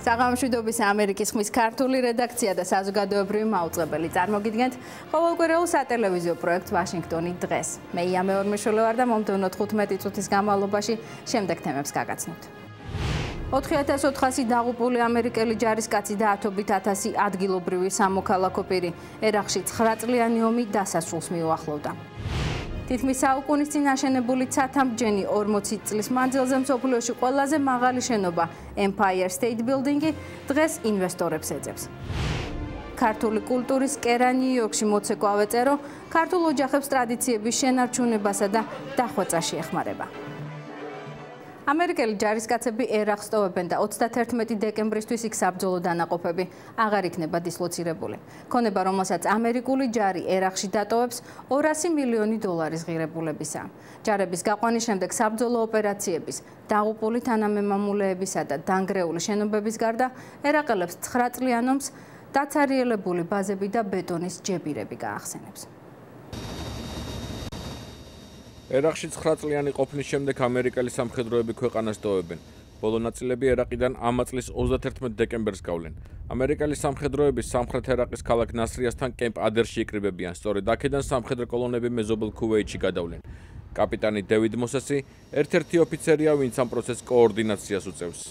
საღამოშვიდობის ამერიკის ხმის ქართული რედაქცია და საზოგადოებრივი მაუწყებელი წარმოგიდგენთ ყოველკვირეულ სატელევიზიო პროექტ ვაშინგტონი დღეს. მე ია მეორმიშვილი ვარ და მომდევნო 15 წუთის განმავლობაში შემდეგ თემებს გაგაცნობთ. 4400 დაღუპული ამერიკელი ჯარისკაცი და ათობით ათასი ადგილობრივი სამოქალაქო პირი. ერაყში 9 წლიანი ომი დასასრულს მიუახლოვდა. თითქმის საუკუნის წინ აშენებული ცათამბჯენი 40 წლის მანძილზე მსოფლიოში ყველაზე მაღალი შენობა Empire State Building-ი დღეს ინვესტორებს ეძებს. ქართული კულტურის კერა ნიუ-იორკში მოცეკვავ ეწერო, ქართულ ოჯახებს ტრადიციების შენარჩუნებასა და დახვეწაში ეხმარება. ამერიკელი ჯარისკაცები ერაყს ტოვებენ და 31 დეკემბრისთვის იქ საბრძოლო დანაყოფები აღარ იქნება დისლოცირებული. ქონება, რომელსაც ამერიკული ჯარი ერაყში დატოვებს, $200 მილიონი ღირებულებისა. ჯარების გაყვანის შემდეგ საბრძოლო ოპერაციების, დაღუპული თანამემამულეებისა და დანგრეული შენობების გარდა ერაყელებს 9 წლიან ომს დაცარიელებული ბაზები და ბეტონის ჯებირები გაახსენებს. ერაყში 9 წლიანი ყოფნის შემდეგ ამერიკელი სამხედროები ქვეყანას ტოვებენ. ბოლო ნაწილები ერაყიდან ამ წლის 31 დეკემბერს გავლენ. ამერიკელი სამხედროები სამხრეთ ერაყის ქალაქ ნასრიასთან კემპ ადერში იკრიბებიან. სწორედ აქედან სამხედრო კოლონები მეზობელ ქუვეითში გადავლენ. კაპიტანი დევიდ მოსესი ერთ-ერთი ოფიცერია, ვინც ამ პროცესს კოორდინაციას უწევს.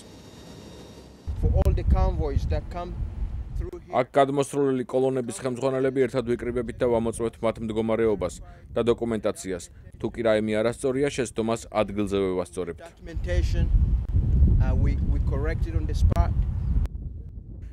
აქ გადმოსროლილი კოლონების ხელმძღვანელები ერთად ვიკრიბებით და ვამოწმებთ მათ მდგომარეობას და დოკუმენტაციას. თუ კი რაიმე არასწორია, შეცდომას ადგილზე ვევასწორებთ.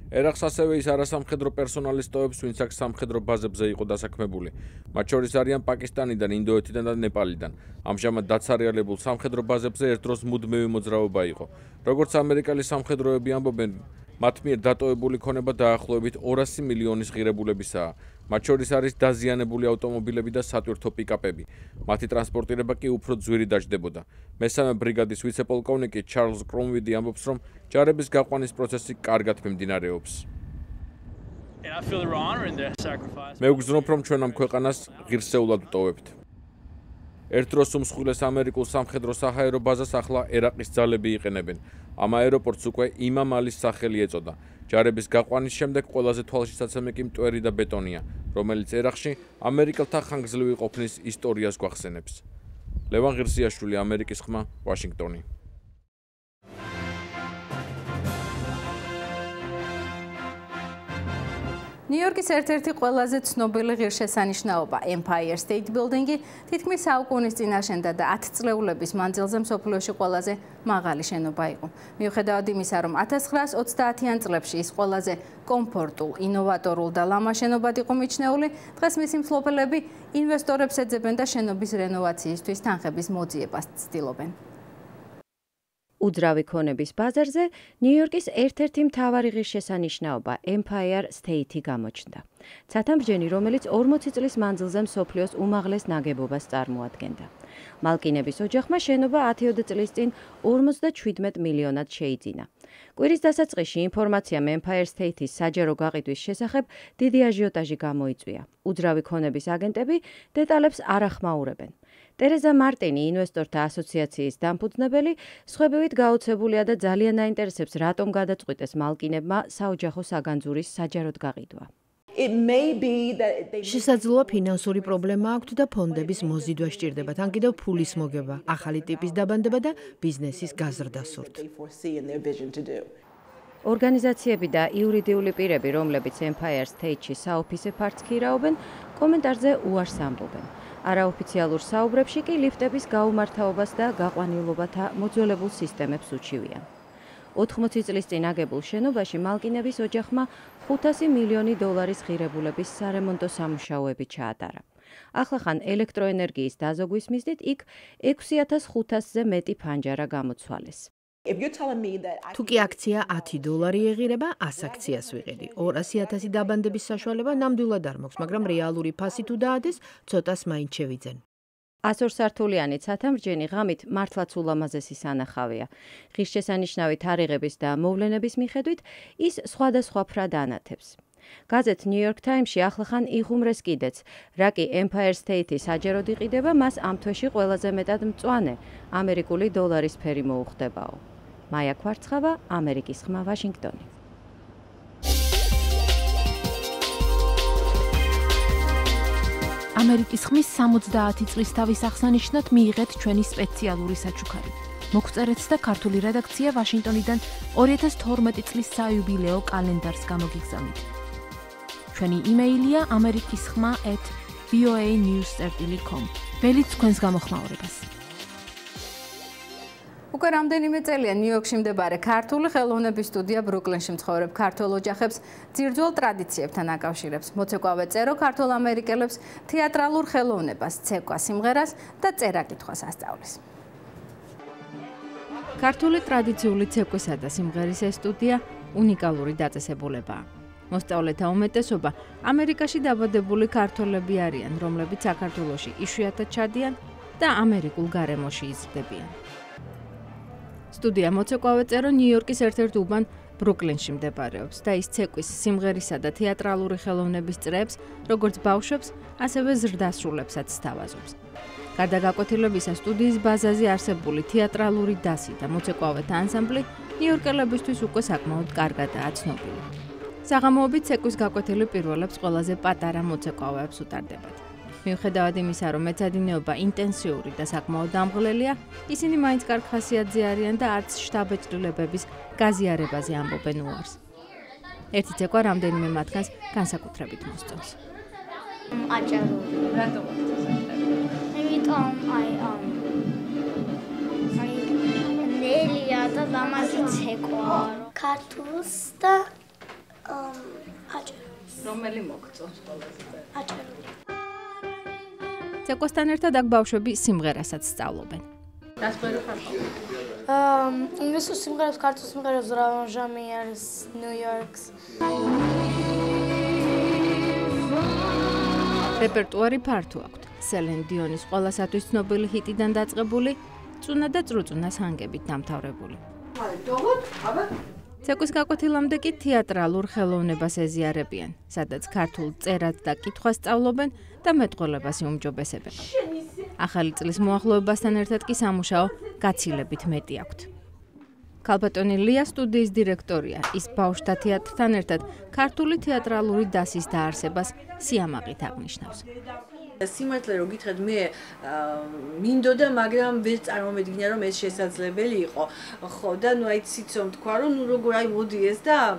ერაყს ასევე ის არასამხედრო პერსონალის ტოვებს, ვინც აქ სამხედრო ბაზებზე იყო დასაქმებული. მათ შორის არიან პაკისტანიდან, ინდოეთიდან და ნეპალიდან. ამჟამად დაცარიალებულ სამხედრო ბაზებზე ერთდროს მუდმივი მოძრაობა იყო. როგორც ამერიკელი სამხედროები ამბობენ, მათ მიერ დატოვებული ქონება დაახლოებით $200 მილიონის ღირებულებისაა. მათ შორის არის დაზიანებული ავტომობილები და სატვირთო პიკაპები. მათი ტრანსპორტირება კი უფრო ძვირი დაჯდებოდა. მესამე ბრიგადის ვიცე-პოლკოვნიკი ჩარლზ კრომვიდი ამბობს, რომ ჯარების გაყვანის პროცესი კარგად მიმდინარეობს. მე ვგრძნობ, რომ ჩვენ ამ ქვეყანას ღირსეულად ვტოვებთ. ერთ დროს უმსხვილეს ამერიკულ სამხედრო საჰაერო ბაზას ახლა ერაყის ძალები იყენებენ. ამ აეროპორტს უკვე იმამ ალის სახელი ეწოდა. ჯარების გაყვანის შემდეგ ყველაზე თვალშისაცემი კი მტვერი და ბეტონია, რომელიც ერაყში ამერიკელთა ხანგრძლივი ყოფნის ისტორიას გვახსენებს. ლევან ღირსიაშვილი, ამერიკის ხმა, ვაშინგტონი. ნიუ-იორკის ერთ-ერთი ყველაზე ცნობილი ღირსშესანიშნაობა Empire State Building-ი თითქმის საუკუნის წინ აშენდა და 10 წლეულების მანძილზე მსოფლიოში ყველაზე მაღალი შენობა იყო. მიუხედავად იმისა, რომ 1930-იან წლებში ის ყველაზე კომფორტულ, ინოვატორულ და ლამა შენობად იყო მიჩნეული, დღეს მისი მფლობელები ინვესტორებს ეძებენ და შენობის რენოვაციისთვის თანხების მოძიებას ცდილობენ. უძრავი ქონების ბაზარზე ნიუ-იორკის ერთ-ერთი მთავარი ღირსშესანიშნაობა Empire State-ი გამოჩნდა. ცათამბჯენი, რომელიც 40 წლის მანძილზე მსოფლიოს უმაღლეს ნაგებობას წარმოადგენდა. მალკინების ოჯახმა შენობა 10 წლის წინ 57 მილიონად შეიძინა. კვირის დასაწყისში ინფორმაციამ Empire State-ის საჯარო გაყიდვის შესახებ დიდი აჟიოტაჟი გამოიწვია. უძრავი ქონების აგენტები დეტალებს არ ახმაურებენ. ტერეზა მარტინი, ინვესტორთა ასოციაციის დამფუძნებელი, სხვებივით გაოცებულია და ძალიან აინტერესებს, რატომ გადაწყვიტეს მალკინებმა საოჯახო საგანძურის საჯაროდ გაყიდვა. შესაძლოა ფინანსური პრობლემა აქვთ და ფონდების მოზიდვა სჭირდებათ, ან კიდევ ფულის მოგება, ახალი ტიპის დაბანდება და ბიზნესის გაზრდა სურთ. ორგანიზაციები და იურიდიული პირები, რომლებიც Empire State-ში საოფისე ფართს ქირაობენ, კომენტარზე უარს ამბობენ. არაოფიციალურ საუბრებში კი ლიფტების გაუმართავობას და გაყვანილობათა მოძველებულ სისტემებს უჩივიან. 80 წლის წინ აგებულ შენობაში მალკინების ოჯახმა $500 მილიონი ღირებულების სარემონტო სამუშაოები ჩაატარა. ახლახან ელექტროენერგიის დაზოგვის მიზნით იქ 6500-ზე მეტი ფანჯარა გამოცვალეს. თუ კი აქცია $10 ეღირება, 100 აქციას ვიყიდი. 200,000 დაბანდების საშუალება ნამდვილად არ მაქვს, მაგრამ რეალური ფასი თუ დაადეს, ცოტას მაინც შევიძენ. 100 სართულიანი ცათამბჯენი ღამით მართლაც ულამაზესი სანახავია. ღირსშესანიშნავი თარიღების და მოვლენების მიხედვით ის სხვადასხვა ფრად ანათებს. გაზეთ New York Times-ში ახლახან იღუმრეს კიდეც, რა კი Empire State-ი საჯაროდ იყიდება, მას ამ თვეში ყველაზე მეტად მწვანე ამერიკული დოლარის ფერი მოუხდებაო. მაია ქვარცხავა, ამერიკის ხმა, ვაშინგტონი. ამერიკის ხმის 70 წლის თავის აღსანიშნად მიიღეთ ჩვენი სპეციალური საჩუქარი. მოგწერეთ და ქართული რედაქცია ვაშინგტონიდან 2012 წლის საიუბილეო კალენდარს გამოგიგზავნით. ჩვენი იმეილია amerikiskhma@voanews.com. ველით თქვენს გამოხმაურებას. უკვე რამდენიმე წელია ნიუ-იორკში მდებარე ქართული ხელოვნების სტუდია ბრუკლინში მცხოვრებ ქართველ ოჯახებს ძირძველ ტრადიციებთან აკავშირებს. მოცეკვავე წერო ქართულ ამერიკელებს თეატრალურ ხელოვნებას, ცეკვა სიმღერას და წერა-კითხვას ასწავლის. ქართული ტრადიციული ცეკვისა და სიმღერის ეს სტუდია უნიკალური დაწესებულებაა. მოსწავლეთა უმეტესობა ამერიკაში დაბადებული ქართველები არიან, რომლებიც საქართველოში იშვიათად ჩადიან და ამერიკულ გარემოში იზრდებიან. სტუდია მოცეკვავე წერო ნიუ-იორკის ერთ-ერთ უბან ბრუკლინში მდებარეობს და ის ცეკვის, სიმღერისა და თეატრალური ხელოვნების წრეებს, როგორც ბავშვებს, ასევე ზრდასრულებსაც სთავაზობს. გარდა გაკვეთილებისა, სტუდიის ბაზაზე არსებული თეატრალური დასი და მოცეკვავეთა ანსამბლი ნიუ-იორკელებისთვის უკვე საკმაოდ კარგადაა ცნობილი. საღამოობით ცეკვის გაკვეთილი პირველებს ყველაზე პატარა მოცეკვავეებს უტარდებათ. მიუხედავად იმისა, რომ მეცადინეობა ინტენსიური და საკმაოდ დამღლელია, ისინი მაინც კარგ ხასიათზე არიან და არც შტაბ-ეჭვილებების გაზიარებაზე ამბობენ უარს. ერთი ცეკვა რამდენიმე მათგანს განსაკუთრებით მოსწონს. აჭარული. რატომ იმიტომ ნელია და ლამაზი ცეკვა. ქართულს და აჭარულს. რომელი მოგწონს ყველაზე? აჭარული. ცეკვასთან ერთად აქ ბავშვები სიმღერასაც სწავლობენ. დასკვერი ხარკოვი. ინგლისურ სიმღერებს, ქართულ სიმღერებს რამჟამიერს, ნიუ-იორკს. რეპერტუარი ფართო აქვთ. სელენ დიონის ყველასათვის ცნობილი ჰიტიდან დაწყებული, წუნა და წრუწუნა სანგებით დამთავრებული. ცეკვის გაკვეთილამდე კი თეატრალურ ხელოვნებას ეზიარებიან, სადაც ქართულ წერად და კითხვას სწავლობენ და მეტყველებას იუმჯობესებენ. ახალი წლის მოახლოებასთან ერთად კი სამუშაო გაცილებით მეტი აქვთ. ქალბატონი ლია სტუდიის დირექტორია, ის ბავშვთა თეატრთან ერთად ქართული თეატრალური დასის დაარსებას სიამაყით აღნიშნავს. სიმართლე რო გითხრათ, მე მინდოდა, მაგრამ ვერ წარმომედგინა, რომ ეს შესაძლებელი იყო. ხო, და ნუ აი ციცომ თქვა, რომ ნუ როგორ აი მოდი ეს და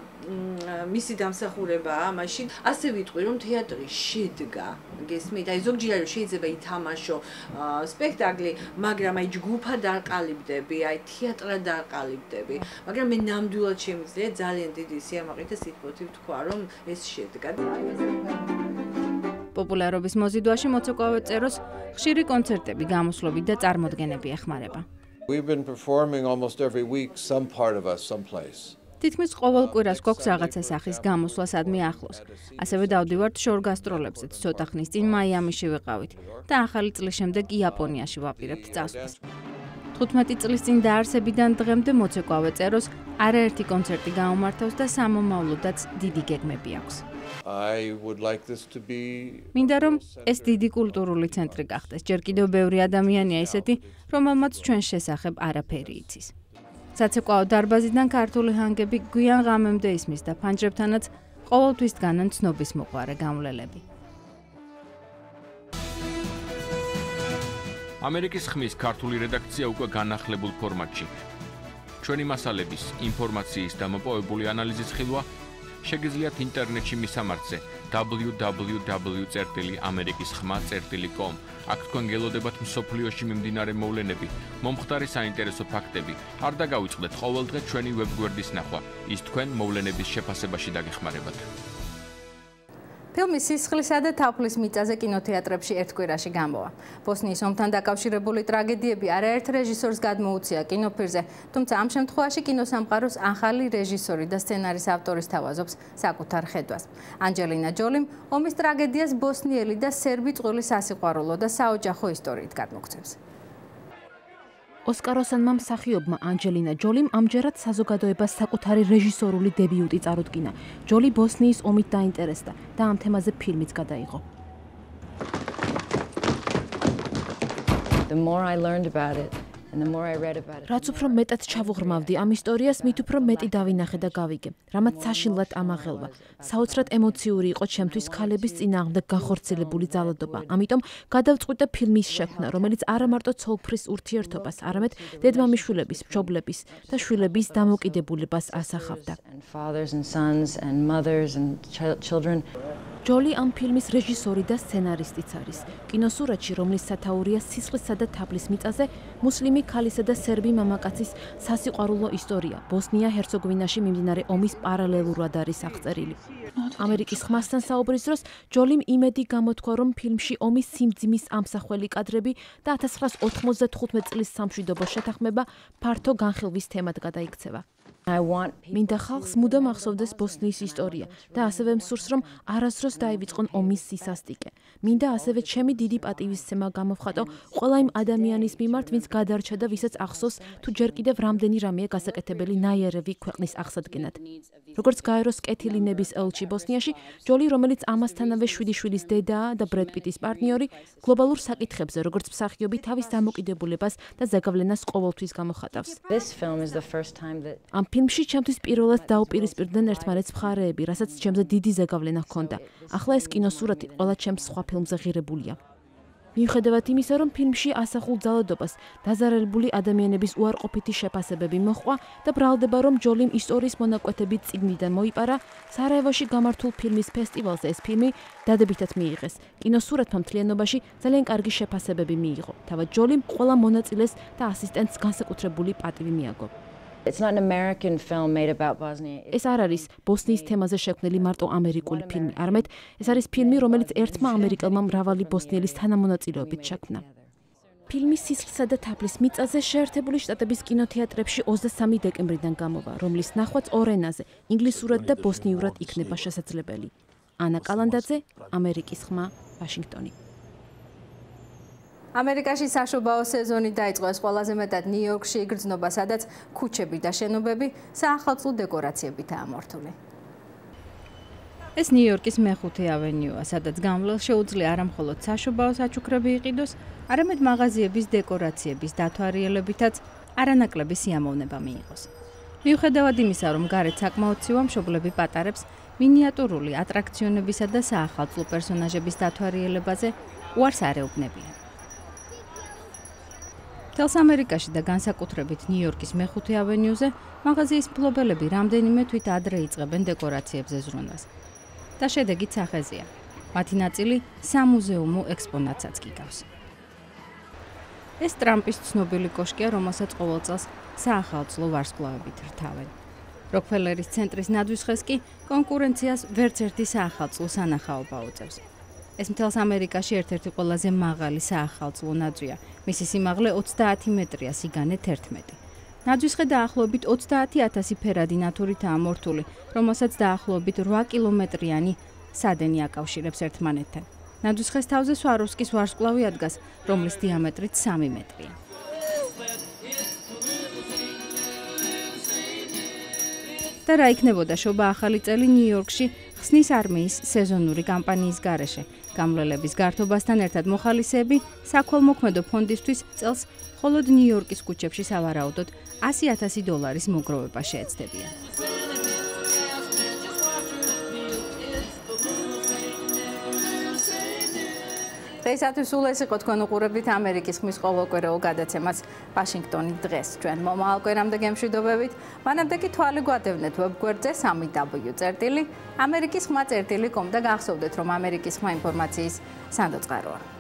მისი დამსახურებაა მაშინ. ასე ვიტყვი, რომ თეატრი შედგა. გესმით, აი ზოგჯერ შეიძლება ითამაშო სპექტაკლი, მაგრამ აი ჯგუფად არ ყალიბდები, აი თეატრად არ ყალიბდები. მაგრამ მე ნამდვილად შემიძლია ძალიან დიდი სიამაყით და სიტყვით ვთქვა, რომ ეს შედგა. პოპულარობის მოზიდვაში მოცეკვავე წეროს ხშირი კონცერტები, გამოსვლები და წარმოდგენები ეხმარება. We've been performing almost every week some part of us someplace. თითქმის ყოველ კვირას გვაქვს რაღაცა სახის გამოსვლა სადმე ახლოს. ასევე დავდივართ შორ გასტროლებზეც, ცოტა ხნის წინ მაიამიში ვიყავით და ახალი წლის შემდეგ იაპონიაში ვაპირებთ წასვლას. 15 წლის წინ დაარსებიდან დღემდე მოცეკვავე წეროს არაერთი კონცერტი გაუმართავს და სამომავლოდაც დიდი გეგმები აქვს. I would like this to be მინდა რომ ეს დიდი კულტურული ცენტრი გახდეს. ჯერ კიდევ ბევრი ადამიანია ისეთი, რომელმაც ჩვენს შესახებ არაფერი იცის. საცეკვაო დარბაზიდან ქართული ჰანგები გვიან ღამემდე ისმის და ფანჯრებთანაც ყოველთვის დგანან ცნობის მოყვარე გამვლელები. ამერიკის ხმის ქართული რედაქცია უკვე განახლებულ ფორმატში. ჩვენი მასალების, ინფორმაციის და მოპოვებული ანალიზის ხილვა შეგიძლიათ ინტერნეტში მისამართზე www.amerikiskhma.com. აქ თქვენ გელოდებათ მსოფლიოში მიმდინარე მოვლენები, მომხდარი საინტერესო ფაქტები. არ დაგავიწყდეთ ყოველდღე ჩვენი ვებგვერდის ნახვა. ის თქვენ მოვლენების შეფასებაში დაგეხმარებათ. ფილმი სისხლისა და თაფლის მიწაზე კინოთეატრებში ერთ კვირაში გამოვა. ბოსნიის ომთან დაკავშირებული ტრაგედიები არაერთ რეჟისორს გადმოუცია კინოფირზე, თუმცა ამ შემთხვევაში კინოსამყაროს ახალი რეჟისორი და სცენარის ავტორი სთავაზობს საკუთარ ხედვას. ანჯელინა ჯოლიმ ომის ტრაგედიას ბოსნიელი და სერბი წყვილის სასიყვარულო და საოჯახო ისტორიით გადმოგცემს. ოსკაროსანმა მსახიობმა ანჯელინა ჯოლიმ ამჯერად საზოგადოებას საკუთარი რეჟისორული დებიუტი წარუდგინა. ჯოლი ბოსნიის ომით დაინტერესდა და ამ თემაზე ფილმიც გადაიღო. The more I learned about it and რაც უფრო მეტად ჩავუღრმავდი ამ ისტორიას, მით უფრო მეტი დავინახე და გავიგე, რამაც საშინლად ამაღელვა. საოცრად ემოციური იყო ჩემთვის ქალების წინააღმდეგ განხორციელებული ძალადობა. ამიტომ გადავწყვიტე ფილმის შექმნა, რომელიც არა მარტო ცოლ-ქმრის ურთიერთობას, არამედ დედმამიშვილების, მშობლების და შვილების დამოკიდებულებას ასახავდა. ჯოლი ამ ფილმის რეჟისორი და სცენარისტიც არის. კინოსურათში, რომლის სათაურია სისხლისა და თაბლის მიწაზე, მუსლიმი ქალისა და სერბი მამაკაცის სასიყვარულო ისტორია ბოსნია-ჰერცეგოვინაში მიმდინარე ომის პარალელურად არის აღწერილი. ამერიკის ხმასთან საუბრის დროს ჯოლიმ იმედი გამოთქვა, რომ ფილმში ომის სიმძიმის ამსახველი კადრები და 1995 წლის სამშვიდობო შეთანხმება ფართო განხილვის თემად გადაიქცევა. მინდა ხალხს მუდამ ახსოვდეს ბოსნიის ისტორია და ასევე მსურს, რომ არასდროს დაივიწყონ ომის სისასტიკე. მინდა ასევე ჩემი დიდი პატივისცემა გამოვხატო ყველა იმ ადამიანის მიმართ, ვინც გადარჩა და ვისაც ახსოვს, თუ ჯერ კიდევ რამდენი რამეა გასაკეთებელი ნაიერევი ქვეყნის აღსადგენად. როგორც გაეროს კეთილი ნების ელჩი ბოსნიაში, ჯოლი, რომელიც ამასთანავე 7 შვილის დედაა და ბრედ პიტის პარტნიორი, გლობალურ საკითხებზე, როგორც მსახიობი, თავის დამოკიდებულებას და ზეგავლენას ყოველთვის გამოხატავს. ამ ფილმში ჩემთვის პირველად დაუპირისპირდნენ ერთმანეთს მხარეები, რასაც ჩემზე დიდი ზეგავლენა ჰქონდა. ახლა ეს კინოსურათი ყველა ჩემს სხვა ფილმზე ღირებულია. მიუხედავად იმისა, რომ ფილმში ასახულ ძალადობას დაზარალებული ადამიანების უარყოფითი შეფასებები მოჰყვა და ბრალდება, რომ ჯოლიმ ისტორიის მონაკვეთებით წიგნიდან მოიპარა, სარაევოში გამართულ ფილმის ფესტივალზე ეს ფილმი დადებითად მიიღეს. კინოსურათმა მთლიანობაში ძალიან კარგი შეფასებები მიიღო. თავად ჯოლიმ ყველა მონაწილეს და ასისტენტს განსაკუთრებული პატივი მიაგო. ეს არ არის ბოსნიის თემაზე შექმნილი მარტო ამერიკული ფილმი, არამედ ეს არის ფილმი, რომელიც ერთმა ამერიკელმა მრავალი ბოსნიელის თანამონაწილეობით შექმნა. ფილმი სისხლისა და თაბლის მიწაზე შეერთებული შტატების კინოთეატრებში 23 დეკემბრიდან გამოვა, რომლის ნახვაც ორ ენაზე, ინგლისურად და ბოსნიურად იქნება შესაძლებელი. ანა კალანდაძე, ამერიკის ხმა, ვაშინგტონი. ამერიკაში საშობაო სეზონი დაიწყო, ეს ყველაზე მეტად ნიუ-იორკში იგრძნობა, სადაც ქუჩები და შენობები საახალწლო დეკორაციებითაა მორთული. ეს ნიუ-იორკის მეხუთე ავენიუა, სადაც გამვლელ შეუძლია არა მხოლოდ საშობაო საჩუქრები იყიდოს, არამედ მაღაზიების დეკორაციების დათვალიერებითაც არანაკლები სიამოვნება მიიღოს. მიუხედავად იმისა, რომ გარეთ საკმაოდ ცივა, მშობლები პატარებს მინიატურული ატრაქციონებისა და საახალწლო პერსონაჟების დათვალიერებაზე უარს არეუბნებიან. მთელს ამერიკაში და განსაკუთრებით ნიუ-იორკის მეხუთე ავენიუზე მაღაზიის მფლობელები რამდენიმე თვით ადრე იწყებენ დეკორაციებზე ზრუნვას. და შედეგიც სახეზეა. მათი ნაწილი სამუზეუმო ექსპონატსაც გიგავს. ეს ტრამპის ცნობილი კოშკია, რომელსაც ყოველ წელს საახალწლო ვარსკვლავებით რთავენ. როკფელერის ცენტრის ნაძვის კი კონკურენციას ვერც ერთი საახალწლო სანახაობა უწევს. ეს მთელს ამერიკაში ერთ-ერთი ყველაზე მაღალი საახალწლო ნაძვია. მისი სიმაღლე 30 მეტრია, სიგანე 11. ნაძვისხე დაახლოებით 30,000 ფერადი ნათურითაა მორთული, რომელსაც დაახლოებით 8 კილომეტრიანი სადენი აკავშირებს ერთმანეთთან. ნაძვისხეს თავზე სვაროვსკის ვარსკვლავი ადგას, რომლის დიამეტრიც 3 მეტრია. და რა იქნებოდა შობა ახალი წელი ნიუ-იორკში ხსნის არმიის სეზონური კამპანიის გარეშე. გამვლელების გართობასთან ერთად მოხალისეები საქველმოქმედო ფონდისთვის წელს მხოლოდ ნიუ-იორკის ქუჩებში სავარაუდოდ $100,000 მოგროვება შეეცდებიან. დღეისათვის სულ ეს იყო თქვენ უყურებთ ამერიკის ხმის ყოველკვირეულ გადაცემას ვაშინგტონი დღეს. ჩვენ მომავალ კვირამდე გემშვიდობებით. მანამდე კი თვალი გვადევნეთ ვებგვერდზე www.amerikisxma.com და გახსოვდეთ, რომ ამერიკის ხმა ინფორმაციის სანდო წყაროა.